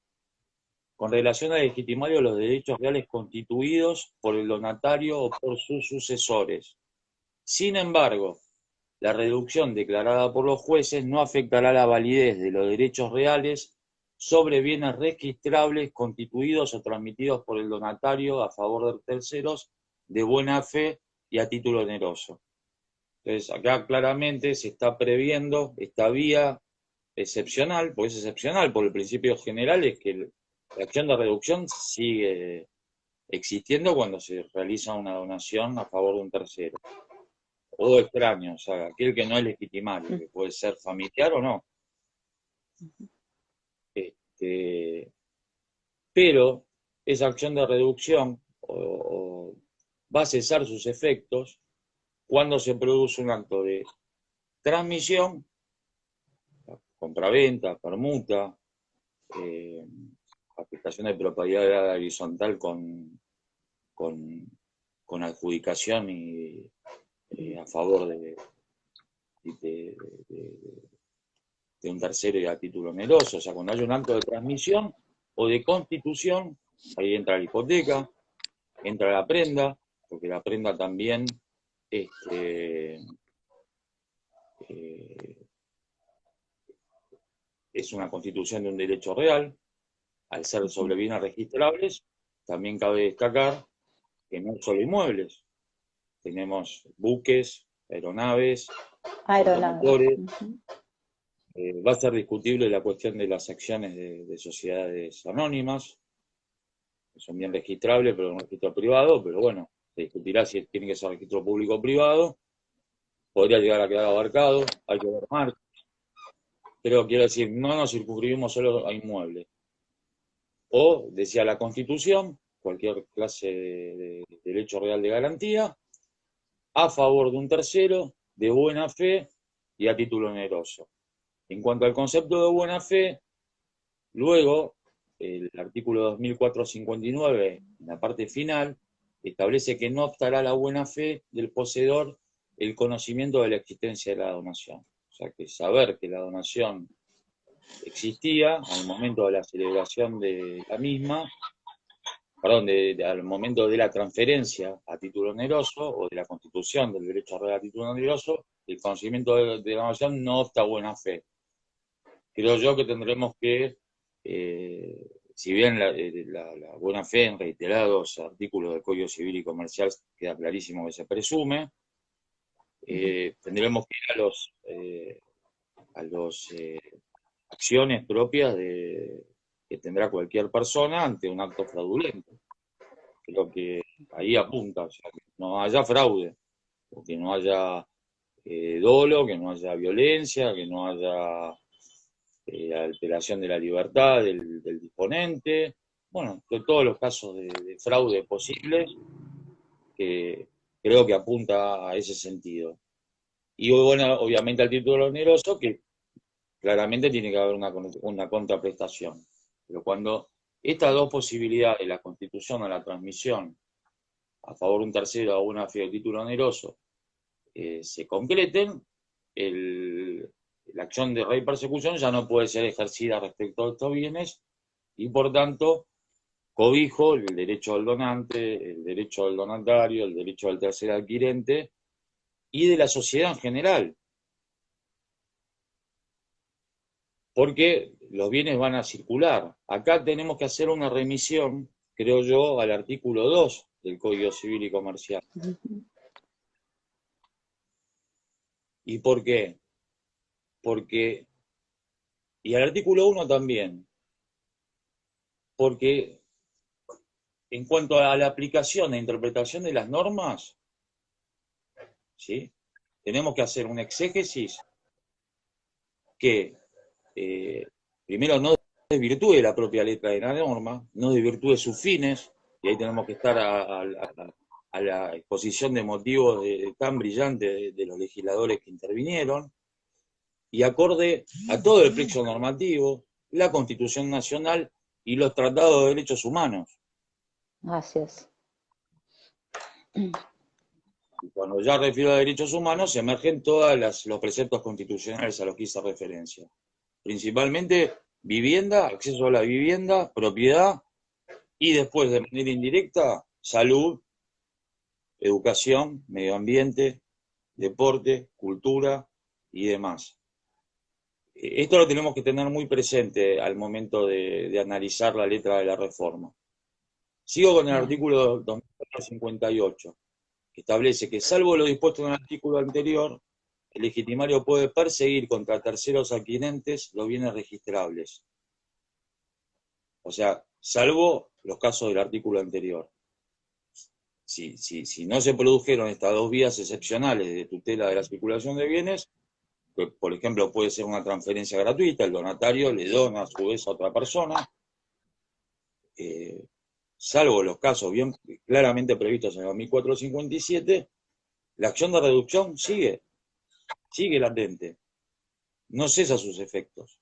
con relación al legitimario los derechos reales constituidos por el donatario o por sus sucesores. Sin embargo, la reducción declarada por los jueces no afectará la validez de los derechos reales sobre bienes registrables constituidos o transmitidos por el donatario a favor de terceros de buena fe y a título oneroso. Entonces, acá claramente se está previendo esta vía excepcional, porque es excepcional por el principio general, es que la acción de reducción sigue existiendo cuando se realiza una donación a favor de un tercero o extraño, o sea, aquel que no es legitimario, que puede ser familiar o no. Este, pero esa acción de reducción va a cesar sus efectos cuando se produce un acto de transmisión, compraventa, permuta, afectación de propiedad horizontal con adjudicación y a favor de, de un tercero y a título oneroso. O sea, cuando hay un acto de transmisión o de constitución, ahí entra la hipoteca, entra la prenda, porque la prenda también es una constitución de un derecho real. Al ser sobre bienes registrables, también cabe destacar que no solo inmuebles, tenemos buques, aeronaves, Aeronaves. automotores. Va a ser discutible la cuestión de las acciones de sociedades anónimas, que son bien registrables, pero en un registro privado, pero bueno, se discutirá si tiene que ser registro público o privado, podría llegar a quedar abarcado, hay que ver más. Pero quiero decir, no nos circunscribimos solo a inmuebles. o, decía la Constitución, cualquier clase de derecho real de garantía, a favor de un tercero, de buena fe y a título oneroso. En cuanto al concepto de buena fe, luego, el artículo 2459, en la parte final, establece que no obstará la buena fe del poseedor el conocimiento de la existencia de la donación. O sea, que saber que la donación existía al momento de la celebración de la misma, perdón, al momento de la transferencia a título oneroso o de la constitución del derecho a real a título oneroso, el conocimiento de la donación no obsta buena fe. Creo yo que tendremos que, si bien la buena fe en reiterados artículos del Código Civil y Comercial queda clarísimo que se presume, tendremos que ir a los acciones propias que tendrá cualquier persona ante un acto fraudulento. Creo que ahí apunta, o sea, que no haya fraude, que no haya dolo, que no haya violencia, que no haya alteración de la libertad del disponente, bueno, de todos los casos de fraude posibles, que creo que apunta a ese sentido. Y bueno, obviamente al título oneroso, que claramente tiene que haber una contraprestación. Pero cuando estas dos posibilidades, la constitución o la transmisión, a favor de un tercero o una fe de título oneroso, se concreten, la acción de rey persecución ya no puede ser ejercida respecto a estos bienes y por tanto cobijo el derecho del donante, el derecho del donatario, el derecho del tercer adquirente y de la sociedad en general. Porque los bienes van a circular. Acá tenemos que hacer una remisión, creo yo, al artículo 2 del Código Civil y Comercial. ¿Y por qué? Porque, y al artículo 1 también, porque en cuanto a la aplicación e interpretación de las normas, ¿sí? Tenemos que hacer un exégesis que primero no desvirtúe la propia letra de la norma, no desvirtúe sus fines, y ahí tenemos que estar a la exposición de motivos tan brillantes de los legisladores que intervinieron, y acorde a todo el plexo normativo, la Constitución Nacional y los tratados de derechos humanos. Así es. Y cuando ya refiero a derechos humanos, emergen todos los preceptos constitucionales a los que hice referencia. Principalmente vivienda, acceso a la vivienda, propiedad, y después de manera indirecta, salud, educación, medio ambiente, deporte, cultura y demás. Esto lo tenemos que tener muy presente al momento de analizar la letra de la reforma. Sigo con el artículo 2458, que establece que, salvo lo dispuesto en el artículo anterior, el legitimario puede perseguir contra terceros adquirentes los bienes registrables. O sea, salvo los casos del artículo anterior. Si no se produjeron estas dos vías excepcionales de tutela de la circulación de bienes, que por ejemplo puede ser una transferencia gratuita, el donatario le dona a su vez a otra persona, salvo los casos bien claramente previstos en el 2457, la acción de reducción sigue latente, no cesa sus efectos.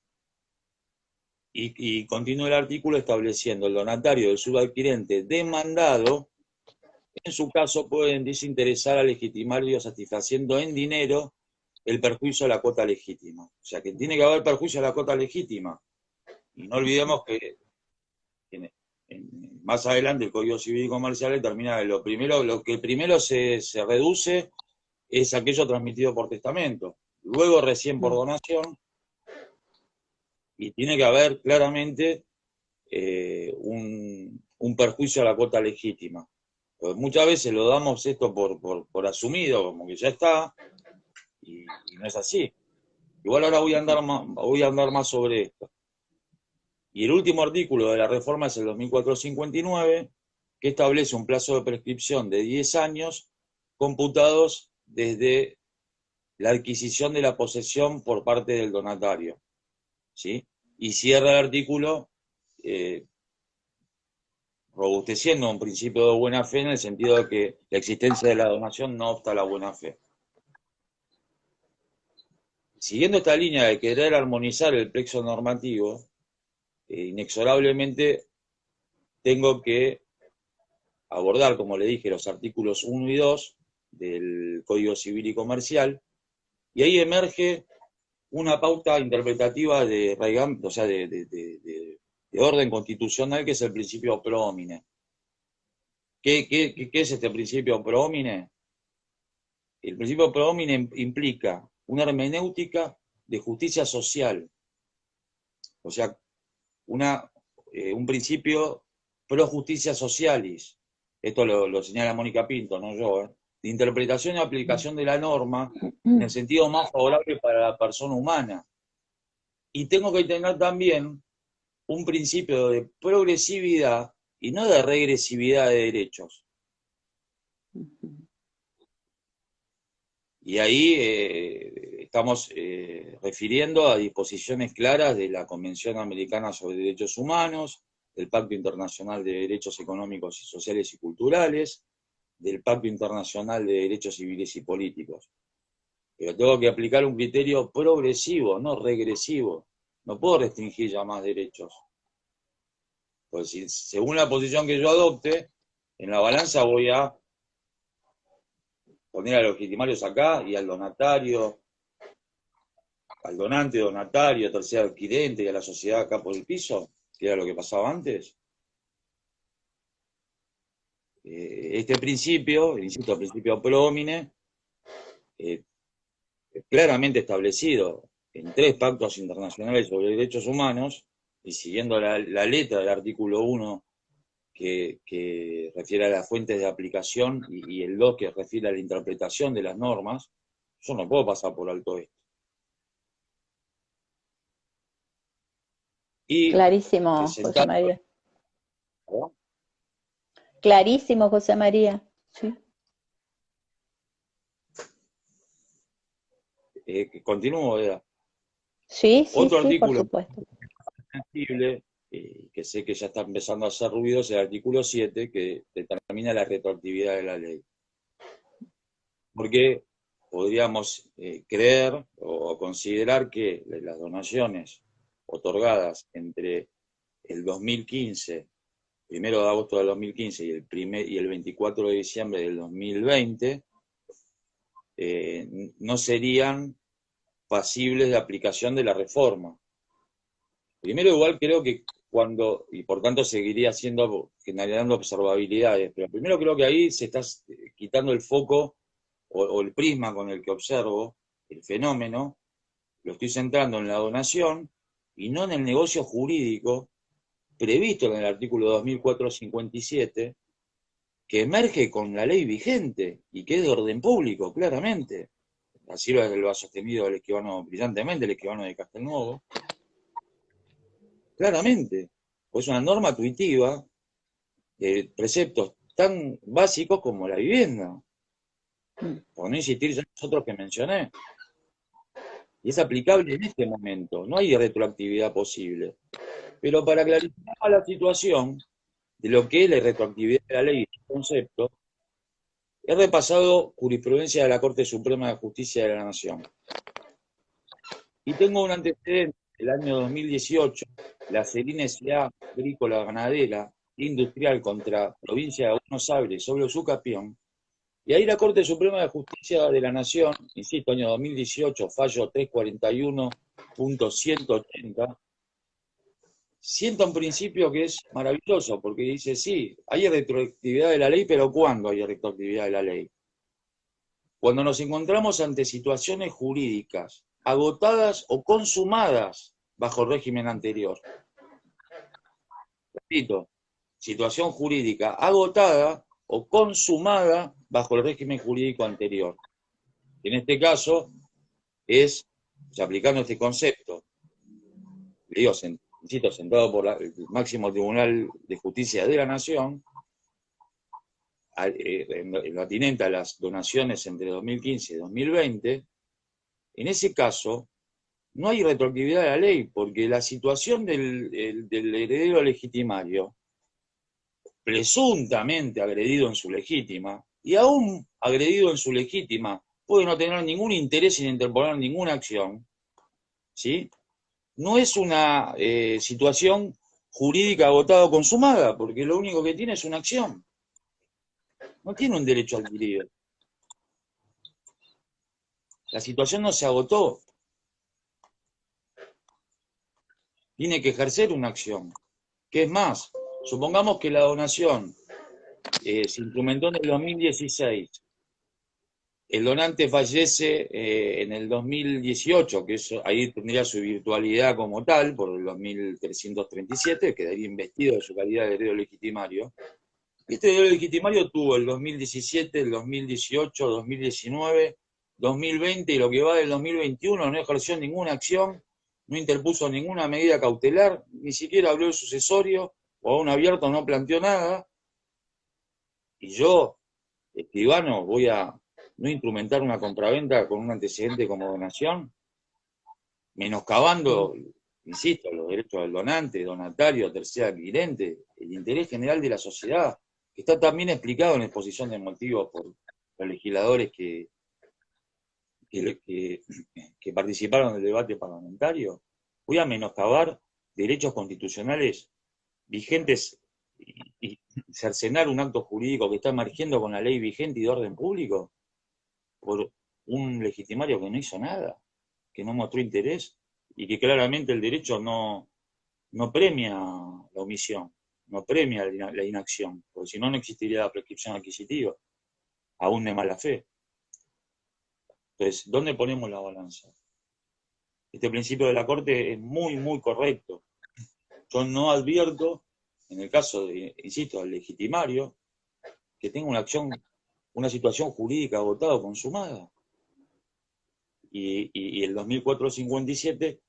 Y continúa el artículo estableciendo el donatario del subadquirente demandado, en su caso pueden desinteresar al legitimario satisfaciendo en dinero el perjuicio a la cuota legítima. O sea que tiene que haber perjuicio a la cuota legítima. Y no olvidemos que más adelante el Código Civil y Comercial determina que lo que primero se reduce es aquello transmitido por testamento, luego recién por donación, y tiene que haber claramente un perjuicio a la cuota legítima. Pues muchas veces lo damos esto por asumido, como que ya está, y no es así. Igual ahora voy a andar más sobre esto. Y el último artículo de la reforma es el 2459, que establece un plazo de prescripción de 10 años computados desde la adquisición de la posesión por parte del donatario, ¿sí? Y cierra el artículo robusteciendo un principio de buena fe en el sentido de que la existencia de la donación no obsta a la buena fe. Siguiendo esta línea de querer armonizar el plexo normativo, inexorablemente tengo que abordar, como le dije, los artículos 1 y 2 del Código Civil y Comercial, y ahí emerge una pauta interpretativa o sea, de orden constitucional, que es el principio pro homine. ¿Qué es este principio pro homine? El principio pro homine implica una hermenéutica de justicia social, o sea, un principio pro justicia socialis. Esto lo señala Mónica Pinto, no yo, de interpretación y aplicación de la norma en el sentido más favorable para la persona humana. Y tengo que tener también un principio de progresividad y no de regresividad de derechos. Y ahí estamos refiriendo a disposiciones claras de la Convención Americana sobre Derechos Humanos, del Pacto Internacional de Derechos Económicos y Sociales y Culturales, del Pacto Internacional de Derechos Civiles y Políticos. Pero tengo que aplicar un criterio progresivo, no regresivo. No puedo restringir ya más derechos. Pues si, según la posición que yo adopte, en la balanza voy a poner a los legitimarios acá y al donatario, al donante, donatario, tercer adquirente y a la sociedad acá por el piso, que era lo que pasaba antes. Este principio, insisto, el principio pro homine, claramente establecido en 3 pactos internacionales sobre derechos humanos, y siguiendo la letra del artículo 1 que refiere a las fuentes de aplicación y el 2 que refiere a la interpretación de las normas, yo no puedo pasar por alto esto. Y Clarísimo, José María. ¿no? Clarísimo, José María. Sí. Continúo, Eda. Sí, Otro sí, por artículo supuesto. sensible, que sé que ya está empezando a hacer ruido, es el artículo 7, que determina la retroactividad de la ley. Porque podríamos creer o considerar que las donaciones otorgadas entre el 2015, 1 de agosto del 2015 y el 24 de diciembre del 2020, no serían pasibles de aplicación de la reforma. Primero, igual creo que y por tanto seguiría generando observabilidades, pero primero creo que ahí se está quitando el foco o el prisma con el que observo el fenómeno, lo estoy centrando en la donación y no en el negocio jurídico previsto en el artículo 2457, que emerge con la ley vigente y que es de orden público, claramente. Así lo ha sostenido el escribano brillantemente, el escribano de Castelnuovo. Claramente, pues es una norma tuitiva de preceptos tan básicos como la vivienda, por no insistir ya en los otros que mencioné. Y es aplicable en este momento, no hay retroactividad posible. Pero para clarificar la situación de lo que es la retroactividad de la ley y el concepto, he repasado jurisprudencia de la Corte Suprema de Justicia de la Nación. Y tengo un antecedente del año 2018, la Selina S.A. Agrícola Ganadera Industrial contra Provincia de Buenos Aires sobre Usucapión, y ahí la Corte Suprema de Justicia de la Nación, insisto, año 2018, fallo 341.180, sienta un principio que es maravilloso, porque dice, sí, hay retroactividad de la ley, pero ¿cuándo hay retroactividad de la ley? Cuando nos encontramos ante situaciones jurídicas agotadas o consumadas bajo el régimen anterior. Repito, situación jurídica agotada o consumada bajo el régimen jurídico anterior. En este caso es, aplicando este concepto, digo, insisto, sentado por el máximo Tribunal de Justicia de la Nación, en lo atinente a las donaciones entre 2015 y 2020, en ese caso no hay retroactividad de la ley, porque la situación del heredero legitimario presuntamente agredido en su legítima, y aún agredido en su legítima, puede no tener ningún interés en interponer ninguna acción, ¿sí? No es una situación jurídica agotada o consumada, porque lo único que tiene es una acción. No tiene un derecho adquirido. La situación no se agotó. Tiene que ejercer una acción. ¿Qué es más? Supongamos que la donación se implementó en el 2016. El donante fallece en el 2018, que eso, ahí tendría su virtualidad como tal, por el 2337, quedaría investido de su calidad de heredero legitimario. Este heredero legitimario tuvo el 2017, el 2018, 2019, 2020 y lo que va del 2021, no ejerció ninguna acción, no interpuso ninguna medida cautelar, ni siquiera habló del sucesorio, o aún abierto no planteó nada, y yo, escribano, voy a no instrumentar una compraventa con un antecedente como donación, menoscabando, insisto, los derechos del donante, donatario, tercer adquirente, el interés general de la sociedad, que está también explicado en la exposición de motivos por los legisladores que participaron del debate parlamentario. Voy a menoscabar derechos constitucionales vigentes y cercenar un acto jurídico que está emergiendo con la ley vigente y de orden público por un legitimario que no hizo nada, que no mostró interés y que claramente el derecho no premia la omisión, no premia la inacción, porque si no, no existiría la prescripción adquisitiva, aún de mala fe. Entonces, ¿dónde ponemos la balanza? Este principio de la Corte es muy, muy correcto. Yo no advierto, en el caso de, insisto, del legitimario, que tenga una situación jurídica agotada o consumada. Y el 2457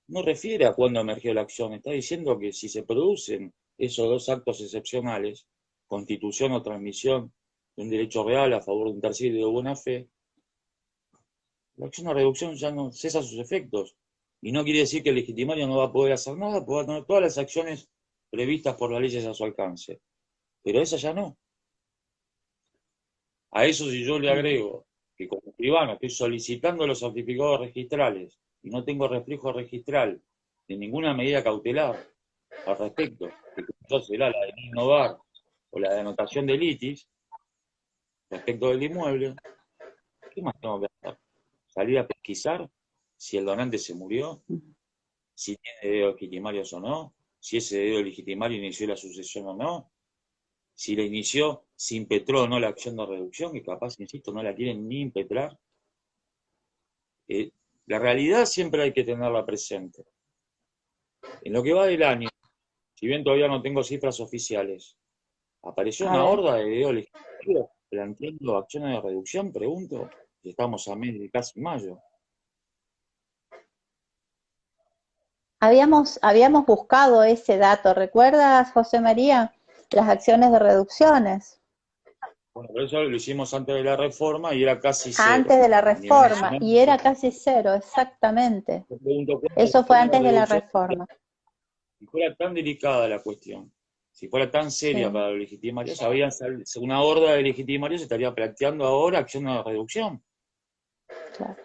no refiere a cuándo emergió la acción, está diciendo que si se producen esos dos actos excepcionales, constitución o transmisión de un derecho real a favor de un tercero de buena fe, la acción de reducción ya no cesa sus efectos. Y no quiere decir que el legitimario no va a poder hacer nada, porque va a tener todas las acciones previstas por las leyes a su alcance. Pero esa ya no. A eso si yo le agrego que como escribano estoy solicitando los certificados registrales y no tengo reflejo registral de ninguna medida cautelar al respecto, que quizás será la de no innovar o la de anotación de litis respecto del inmueble, ¿qué más tengo que hacer? ¿Salir a pesquisar si el donante se murió? ¿Si tiene dedos legitimarios o no? ¿Si ese dedo legitimario inició la sucesión o no? Si la inició, si impetró o no la acción de reducción, que capaz, insisto, no la quieren ni impetrar. La realidad siempre hay que tenerla presente. En lo que va del año, si bien todavía no tengo cifras oficiales, ¿apareció A una ver. horda de dedos legislativos planteando acciones de reducción? Pregunto. Estamos a mes de casi mayo. Habíamos buscado ese dato, ¿recuerdas, José María? Las acciones de reducciones. Bueno, por eso lo hicimos antes de la reforma y era casi cero Antes de la a nivel reforma, nacional. y era casi cero, exactamente. Me pregunto cuántas Eso fue acciones de antes de la reducción, reforma. si fuera tan delicada la cuestión, si fuera tan seria Sí, para los legitimarios, una horda de legitimarios se estaría planteando ahora acciones de reducción. claro.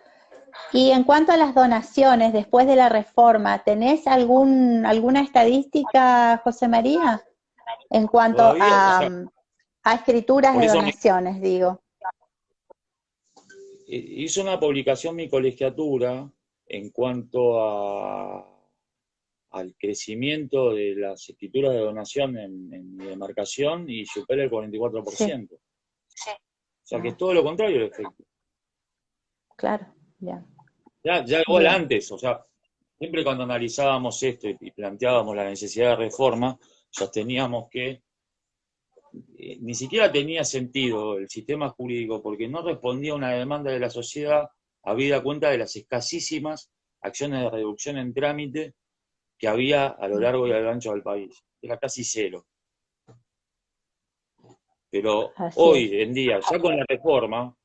Y en cuanto a las donaciones después de la reforma, ¿tenés alguna estadística, José María? En cuanto Todavía, o sea, a escrituras por de eso donaciones, digo. hizo una publicación mi colegiatura en cuanto al crecimiento de las escrituras de donación en mi demarcación y supera el Sí, 44%. O sea que es ah, todo lo contrario el efecto. claro, ya, Ya igual bien. antes, o sea, siempre cuando analizábamos esto y planteábamos la necesidad de reforma, sosteníamos que ni siquiera tenía sentido el sistema jurídico porque no respondía a una demanda de la sociedad habida cuenta de las escasísimas acciones de reducción en trámite que había a lo largo y a lo ancho del país. Era casi cero. Pero Así es. hoy en día, ya con la reforma,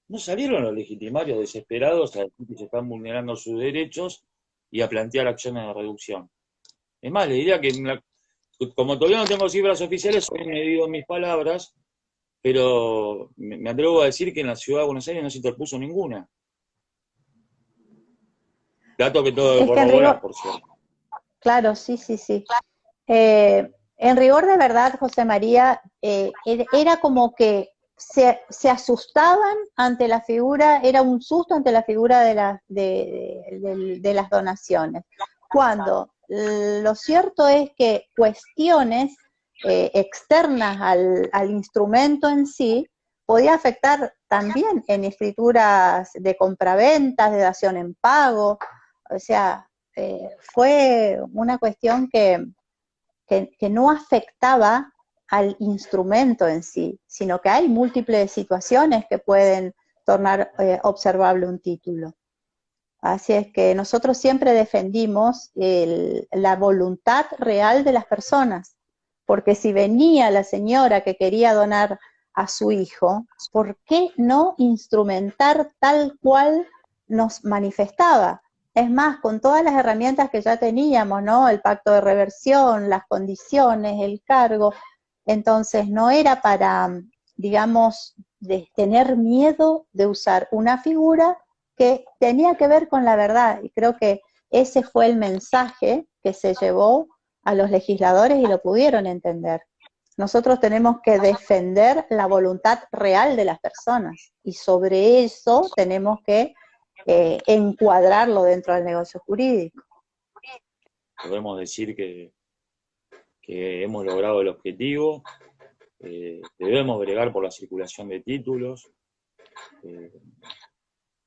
no salieron los legitimarios desesperados a decir que se están vulnerando sus derechos y a plantear acciones de reducción. Es más, le diría que como todavía no tengo cifras oficiales, hoy me digo mis palabras, pero me atrevo a decir que en la ciudad de Buenos Aires no se interpuso ninguna. Dato que todo de Es que en corroborar, rigor, por cierto. claro, sí, sí, sí. En rigor de verdad, José María, era como que se asustaban ante la figura, era un susto ante la figura de las donaciones. Cuando lo cierto es que cuestiones externas al instrumento en sí podía afectar también en escrituras de compraventas, de dación en pago, o sea, fue una cuestión que no afectaba al instrumento en sí, sino que hay múltiples situaciones que pueden tornar observable un título. Así es que nosotros siempre defendimos la voluntad real de las personas, porque si venía la señora que quería donar a su hijo, ¿por qué no instrumentar tal cual nos manifestaba? Es más, con todas las herramientas que ya teníamos, ¿no? El pacto de reversión, las condiciones, el cargo, entonces no era para, digamos, de tener miedo de usar una figura que tenía que ver con la verdad, y creo que ese fue el mensaje que se llevó a los legisladores y lo pudieron entender. Nosotros tenemos que defender la voluntad real de las personas y sobre eso tenemos que encuadrarlo dentro del negocio jurídico. Podemos decir que hemos logrado el objetivo. Debemos bregar por la circulación de títulos,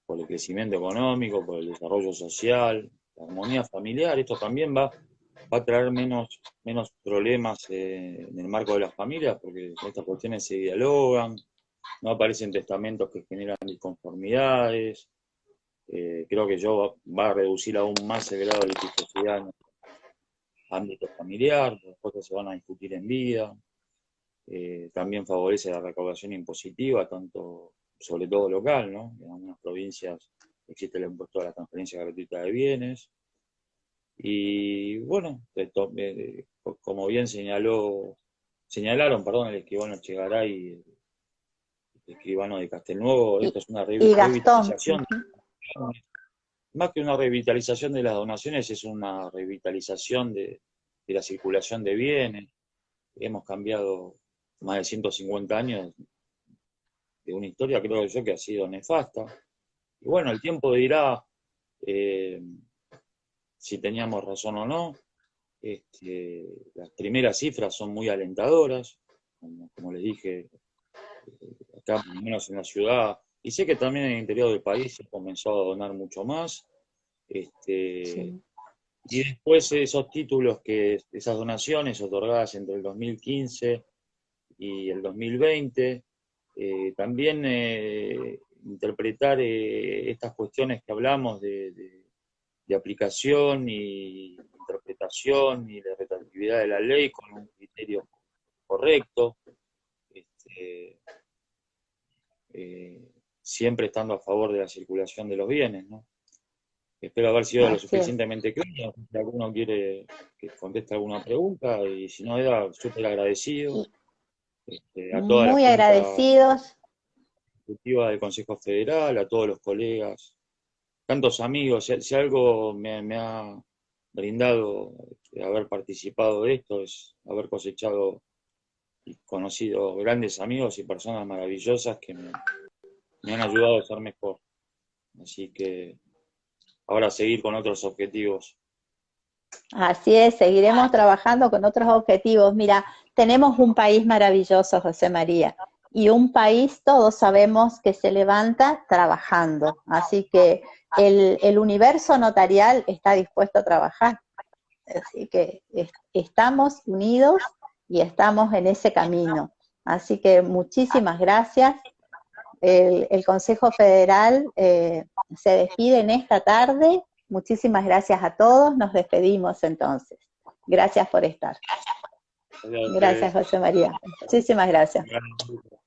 por el crecimiento económico, por el desarrollo social, la armonía familiar. Esto también va a traer menos problemas en el marco de las familias, porque estas cuestiones se dialogan, no aparecen testamentos que generan disconformidades. Creo que va a reducir aún más el grado de litigiosidad en el ámbito familiar, las cosas se van a discutir en vida. También favorece la recaudación impositiva, sobre todo local, ¿no? En algunas provincias existe el impuesto a la transferencia gratuita de bienes. Y bueno, como bien señalaron, el escribano Chegaray y el escribano de Castelnuovo, esto es una Y Gastón. revitalización. Más que una revitalización de las donaciones, es una revitalización de la circulación de bienes. Hemos cambiado más de 150 años de una historia, creo yo, que ha sido nefasta. Y bueno, el tiempo dirá si teníamos razón o no. Las primeras cifras son muy alentadoras, como les dije, acá por lo menos en la ciudad, y sé que también en el interior del país se comenzó a donar mucho más. Sí. Y después esos títulos, esas donaciones otorgadas entre el 2015 y el 2020, también interpretar estas cuestiones que hablamos de aplicación y interpretación y de retroactividad de la ley con un criterio correcto, siempre estando a favor de la circulación de los bienes, ¿no? Espero haber sido lo Así es. suficientemente claro. Si alguno quiere que conteste alguna pregunta, y si no, era súper agradecido a toda la Muy Junta agradecidos. Ejecutiva del Consejo Federal, a todos los colegas, tantos amigos. Si algo me ha brindado haber participado de esto, es haber cosechado y conocido grandes amigos y personas maravillosas que me han ayudado a ser mejor. Así que ahora seguir con otros objetivos. Así es, seguiremos trabajando con otros objetivos. Mira, tenemos un país maravilloso, José María, y un país, todos sabemos, que se levanta trabajando. Así que el universo notarial está dispuesto a trabajar. Así que estamos unidos y estamos en ese camino. Así que muchísimas gracias. El Consejo Federal se despide en esta tarde. Muchísimas gracias a todos. Nos despedimos entonces. Gracias por estar. Gracias, José María. Muchísimas gracias.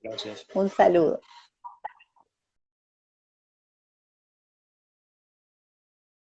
Gracias. Un saludo.